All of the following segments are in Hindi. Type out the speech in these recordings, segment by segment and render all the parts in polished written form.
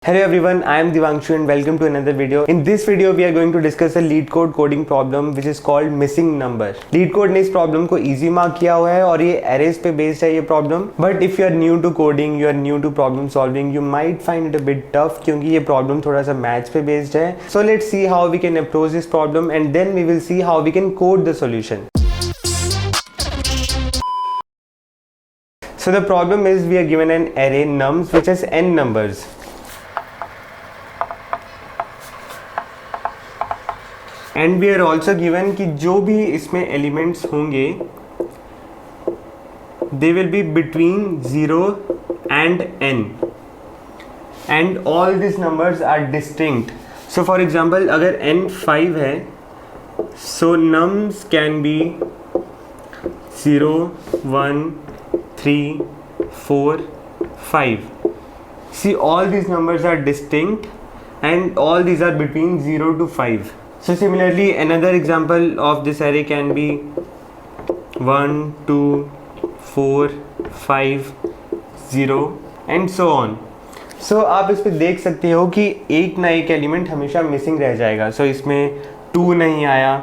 Hello everyone, I am Divanshu and welcome to another video. In this video we are going to discuss a lead code coding problem which is called missing number. Lead code ने इस problem को easy mark किया हुआ है और ये arrays पे based है ये problem. But if you are new to coding, you are new to problem solving, you might find it a bit tough क्योंकि ये problem थोड़ा सा maths पे based है. So let's see how we can approach this problem and then we will see how we can code the solution. So the problem is we are given an array nums which has n numbers. And we are also given कि जो भी इसमें एलिमेंट्स होंगे they will be between 0 and n and all this numbers are distinct. So for example अगर n 5 है so nums can be 0 1 3 4 5. See, all these numbers are distinct and all these are between 0 to 5. So similarly another example of this array can be 1 2 4 5 0 and so on. So आप इस पे देख सकते हो कि एक ना एक एलिमेंट हमेशा मिसिंग रह जाएगा. So इसमें 2 नहीं आया,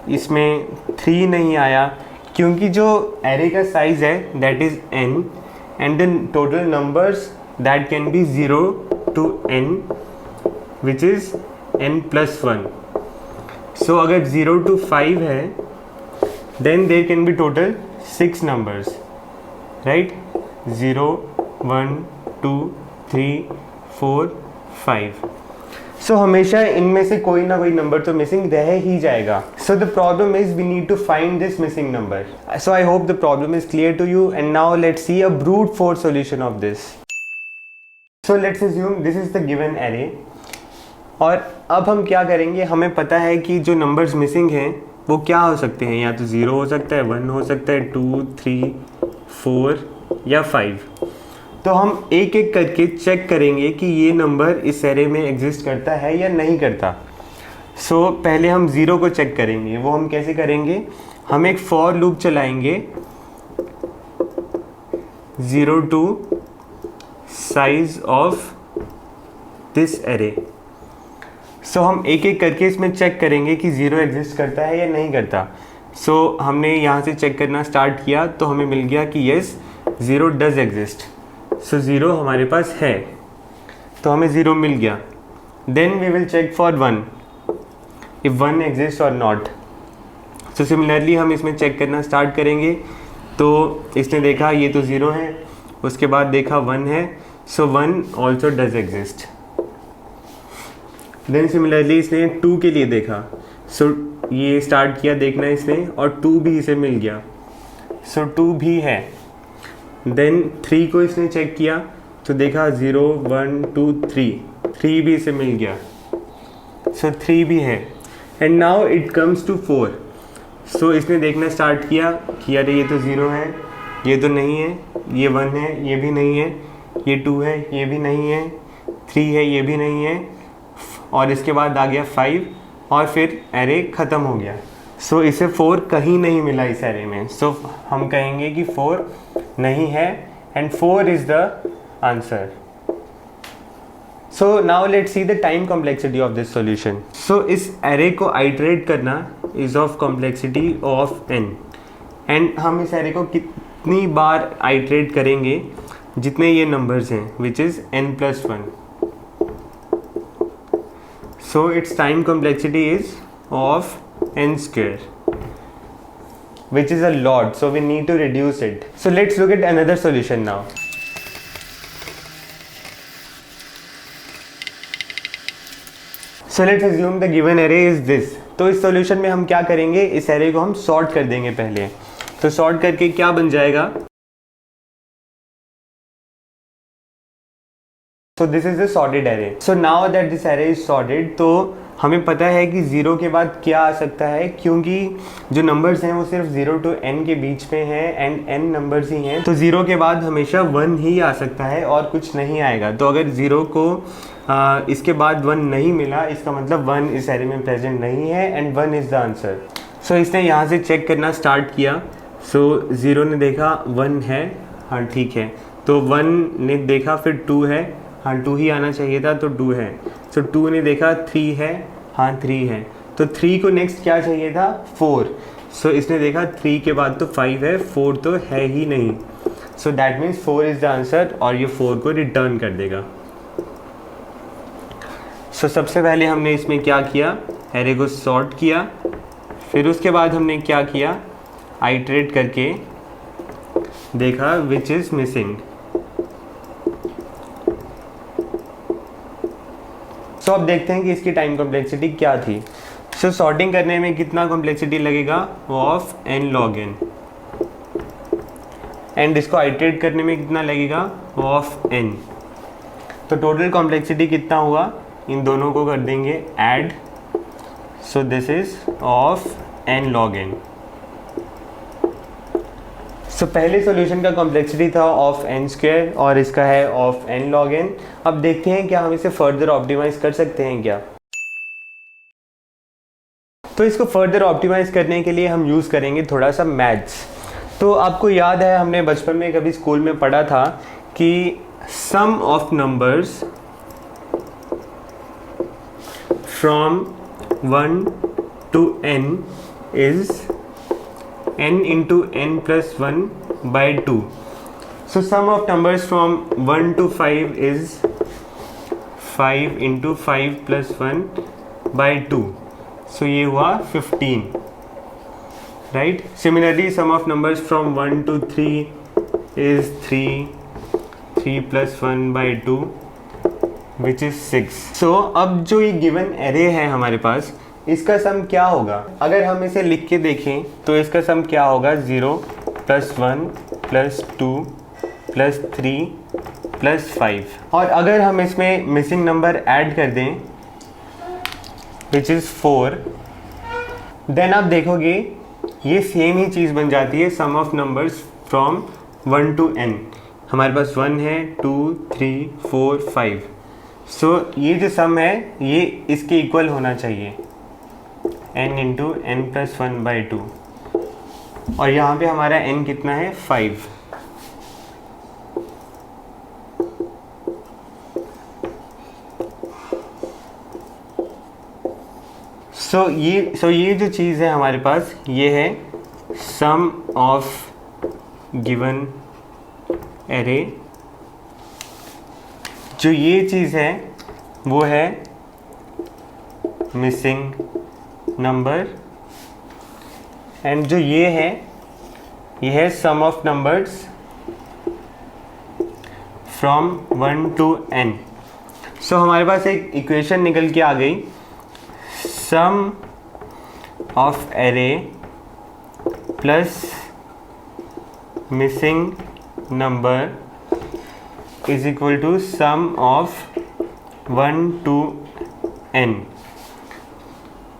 इसमें 3 नहीं आया क्योंकि जो array का साइज है that is n and the total numbers that can be 0 to n which is n plus 1. So अगर 0 to 5 है then there can be total 6 numbers, right? 0 1 2 3 4 5. So हमेशा इनमें से कोई ना कोई नंबर तो मिसिंग रह ही जाएगा. So the problem is we need to find this missing number. So I hope the problem is clear to you and now let's see a brute force solution of this. So let's assume this is the given array. और अब हम क्या करेंगे, हमें पता है कि जो नंबर्स मिसिंग हैं वो क्या हो सकते हैं, या तो 0 हो सकता है, 1 हो सकता है, 2 3 4 या 5. तो हम एक एक करके चेक करेंगे कि ये नंबर इस एरे में एग्जिस्ट करता है या नहीं करता. सो पहले हम 0 को चेक करेंगे. वो हम कैसे करेंगे, हम एक फॉर लूप चलाएंगे 0 to size of this array. So हम एक एक करके इसमें चेक करेंगे कि 0 एग्जिस्ट करता है या नहीं करता. सो हमने यहाँ से चेक करना स्टार्ट किया तो हमें मिल गया कि येस 0 डज एग्जिस्ट. सो 0 हमारे पास है तो हमें 0 मिल गया. Then we will check for 1 if 1 exist और नॉट. सो सिमिलरली हम इसमें चेक करना स्टार्ट करेंगे तो इसने देखा ये तो 0 है, उसके बाद देखा 1 है, so 1 also does exist. Then similarly इसने 2 के लिए देखा, सो ये स्टार्ट किया देखना इसने और 2 भी इसे मिल गया, सो 2 भी है. देन 3 को इसने चेक किया तो देखा 0 1 2 3 भी इसे मिल गया, सो 3 भी है. And now it comes to 4. So इसने देखना स्टार्ट किया कि अरे ये तो 0 है, ये तो नहीं है, ये 1 है, ये भी नहीं है, ये 2 है, ये भी नहीं है, 3 है, ये भी नहीं है, और इसके बाद आ गया 5 और फिर एरे ख़त्म हो गया. सो इसे 4 कहीं नहीं मिला इस एरे में. सो हम कहेंगे कि 4 नहीं है and 4 is the answer. So now let's see the time complexity of this solution. So इस एरे को आइटरेट करना is of complexity of n and हम इस एरे को कितनी बार आइटरेट करेंगे जितने ये नंबर्स हैं which is n plus 1. So its time complexity is of n square, which is a lot. So we need to reduce it. So let's look at another solution now. So let's assume the given array is this. तो इस solution में हम क्या करेंगे, इस array को हम sort कर देंगे पहले. तो sort करके क्या बन जाएगा, so this is the sorted array. So now that this array is sorted, तो हमें पता है कि 0 के बाद क्या आ सकता है क्योंकि जो नंबर्स हैं वो सिर्फ 0 to n के बीच में हैं एंड n नंबर्स ही हैं. तो 0 के बाद हमेशा 1 ही आ सकता है और कुछ नहीं आएगा. तो अगर 0 को इसके बाद 1 नहीं मिला इसका मतलब 1 इस array में प्रेजेंट नहीं है एंड 1 इज़ द आंसर. सो इसने यहाँ से चेक करना स्टार्ट किया. सो 0 ने देखा 1 है, हाँ ठीक है, तो 1 ने देखा फिर 2 है, हाँ 2 ही आना चाहिए था, तो 2 है। सो 2 ने देखा 3 है, हाँ 3 है, तो 3 को नेक्स्ट क्या चाहिए था, 4। सो इसने देखा 3 के बाद तो 5 है, 4 तो है ही नहीं। So that means 4 is the answer, और ये 4 को रिटर्न कर देगा। सो सबसे पहले हमने इसमें क्या किया, एरे को सॉर्ट किया, फिर उसके बाद हमने क्या किया, आइटरेट करके देखा विच इज़ मिसिंग। सो अब देखते हैं कि इसकी टाइम कॉम्प्लेक्सिटी क्या थी। सो सॉर्टिंग करने में कितना कॉम्प्लेक्सिटी लगेगा, of n log n, and इसको आइटरेट करने में कितना लगेगा, ऑफ n। तो टोटल कॉम्प्लेक्सिटी कितना हुआ, इन दोनों को कर देंगे add. So this is of n log n। सो पहले सॉल्यूशन का कॉम्प्लेक्सिटी था ऑफ n स्क्वायर और इसका है ऑफ n log n। अब देखते हैं क्या हम इसे फर्दर ऑप्टिमाइज कर सकते हैं क्या। तो इसको फर्दर ऑप्टिमाइज करने के लिए हम यूज़ करेंगे थोड़ा सा मैथ्स। तो आपको याद है हमने बचपन में कभी स्कूल में पढ़ा था कि sum of numbers from 1 to n is n into n plus 1 by 2. So sum of numbers from 1 to 5 is 5 into 5 plus 1 by 2. So ये हुआ 15, right? Similarly sum of numbers from 1 to 3 is 3 plus 1 by 2 which is 6. So अब जो ये given array है हमारे पास, इसका सम क्या होगा। अगर हम इसे लिख के देखें तो इसका सम क्या होगा, 0 प्लस 1 प्लस 2 प्लस 3 प्लस 5। और अगर हम इसमें मिसिंग नंबर ऐड कर दें विच इज़ 4, देन आप देखोगे ये सेम ही चीज़ बन जाती है sum of numbers from 1 to n। हमारे पास 1 है, 2 3 4 5। सो ये जो सम है ये इसके इक्वल होना चाहिए, n into n plus 1 by 2। और यहाँ पे हमारा n कितना है, 5। सो ये जो चीज़ है हमारे पास, ये है सम ऑफ गिवन एरे। जो ये चीज़ है वो है मिसिंग नंबर, एंड जो ये है sum of numbers from 1 to n। So हमारे पास एक इक्वेशन निकल के आ गई, sum of array plus missing number is equal to sum of 1 to n।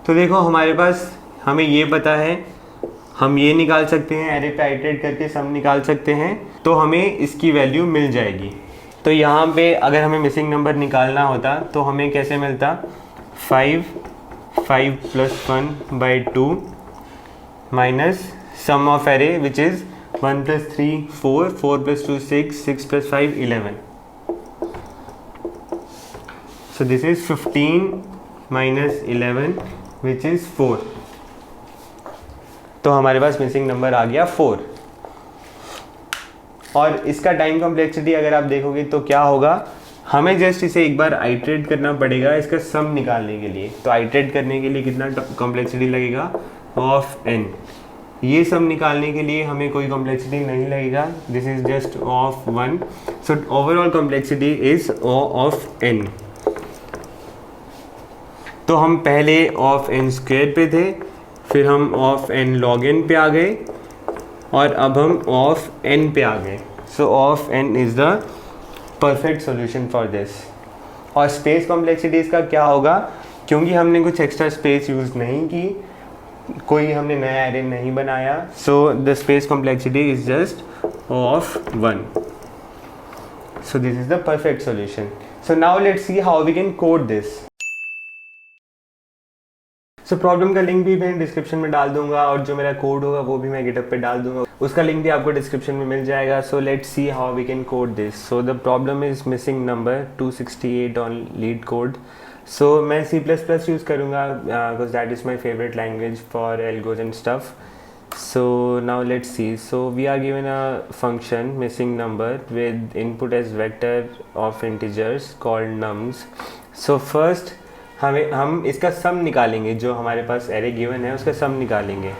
तो देखो हमारे पास, हमें ये पता है, हम ये निकाल सकते हैं, एरे पे आइटरेट करके सम निकाल सकते हैं, तो हमें इसकी वैल्यू मिल जाएगी। तो यहाँ पे अगर हमें मिसिंग नंबर निकालना होता तो हमें कैसे मिलता, 5 plus 1 by 2 minus sum of array which is 1 plus 3 4, 4 plus 2 6, 6 plus 5 11। So this is 15 minus 11 which is 4। तो हमारे पास मिसिंग नंबर आ गया 4। और इसका टाइम कॉम्प्लेक्सिटी अगर आप देखोगे तो क्या होगा, हमें जस्ट इसे एक बार आइटरेट करना पड़ेगा इसका सम निकालने के लिए। तो आइटरेट करने के लिए कितना कॉम्प्लेक्सिटी लगेगा, ऑफ n। ये सम निकालने के लिए हमें कोई कॉम्प्लेक्सिटी नहीं लगेगा, this is just of 1। So overall complexity is of n। तो हम पहले ऑफ n स्क्वायर पे थे, फिर हम ऑफ n log n पे आ गए, और अब हम ऑफ n पे आ गए। सो of n is the perfect solution for this. और स्पेस कॉम्प्लेक्सिटी इसका क्या होगा, क्योंकि हमने कुछ एक्स्ट्रा स्पेस यूज़ नहीं की, कोई हमने नया एरे नहीं बनाया, so the space complexity is just of 1। So this is the perfect solution. So now let's see how we can code this. So problem का लिंक भी मैं डिस्क्रिप्शन में डाल दूंगा और जो मेरा कोड होगा वो भी मैं गिटहब पे डाल दूंगा, उसका लिंक भी आपको डिस्क्रिप्शन में मिल जाएगा. So let's see how we can code this. So the problem is missing number 268 on LeetCode. So मैं C++ यूज़ करूँगा because that is my favourite language for algos and stuff. So now let's see. So we are given a function missing number with input as vector of integers called nums. So first हम इसका सम निकालेंगे, जो हमारे पास array given है उसका सम निकालेंगे.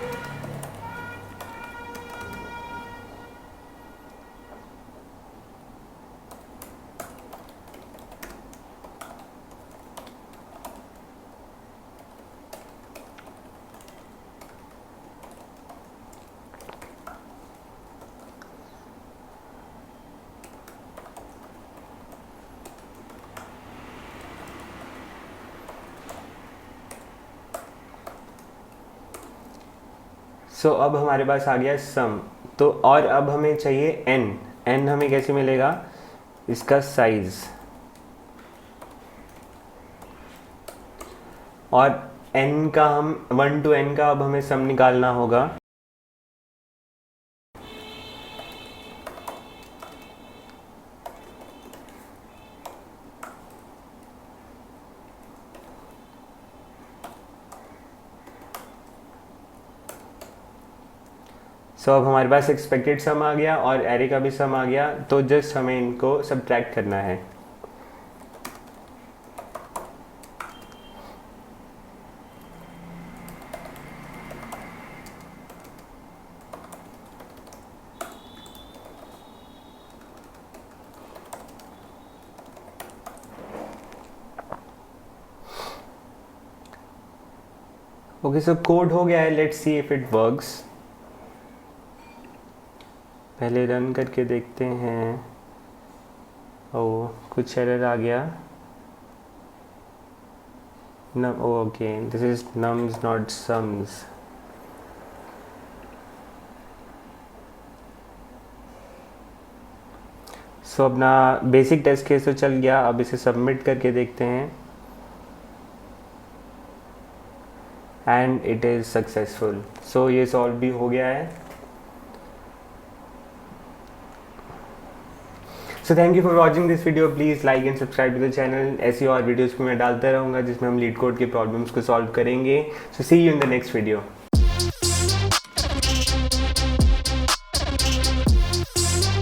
सो अब हमारे पास आ गया सम. तो और अब हमें चाहिए n हमें कैसे मिलेगा, इसका साइज, और n का हम 1 to n का अब हमें सम निकालना होगा. सो अब हमारे पास एक्सपेक्टेड सम आ गया और एरे का भी सम आ गया. तो जस्ट हमें इनको सब्ट्रैक्ट करना है. ओके, सो कोड हो गया है. Let's see if it works. पहले रन करके देखते हैं. ओह, कुछ एरर आ गया. Okay, this is nums not sums. So अपना बेसिक टेस्ट केस तो चल गया. अब इसे सबमिट करके देखते हैं and it is successful. So ये सॉल्व भी हो गया है. So thank you for watching this video. Please like and subscribe to the channel. ऐसी और वीडियोज़ को मैं डालता रहूँगा जिसमें हम लीड कोड के प्रॉब्लम्स को सॉल्व करेंगे. So see you in the next video.